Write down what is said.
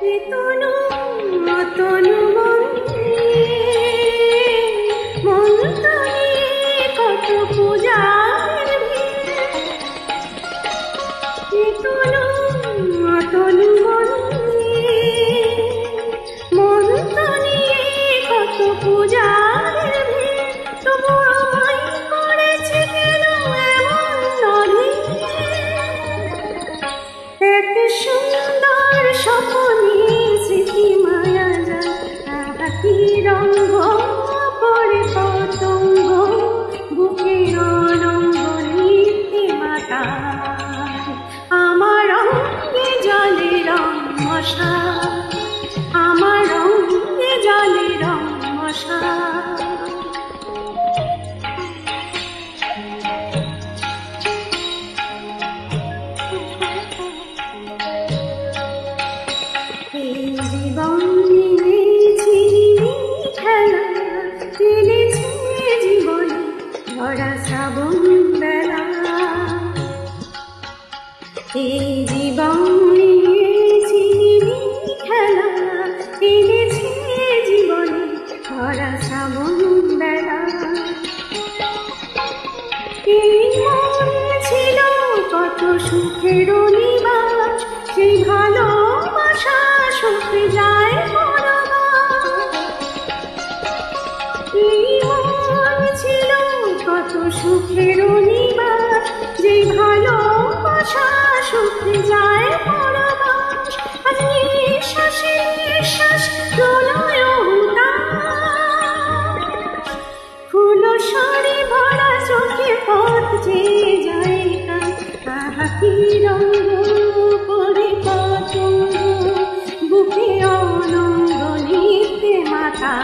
তনু তনু মন তনে কত পূজার তনু তনু মন তনে কত পূজার তবু আমায় করেছে কেন এমন নদী এক সুন্দর স্বপ্নে স্মৃতি মায়া যায় কি রঙ্গ পরে পতঙ্গ বুকের অনঙ্গ নিত্যে মাতা আমার অঙ্গে জলে রং মশা আমার অঙ্গে জলে রং মশা জীবন নিয়েছি খেলা খেলেছে জীবনে ভরা শ্রাবণ বেলা এই জীবন নিয়েছি খেলা খেলেছে জীবনে ভরা শ্রাবণ বেলা এই মন ছিল কত সুখের নিবাস সেই ভালোবাসা সুখে যায় এই মন ছিল কত সুখের নিবাস যে ভালোবাসা সুখে যায় পরবাস আজ নিঃশ্বাসে নিঃশ্বাস প্রলয় ফুল সারি ভরা চোখে পথ যে যায় কি রঙ্গ পরে পতঙ্গ বুকে অনঙ্গ নিত্যে মাতা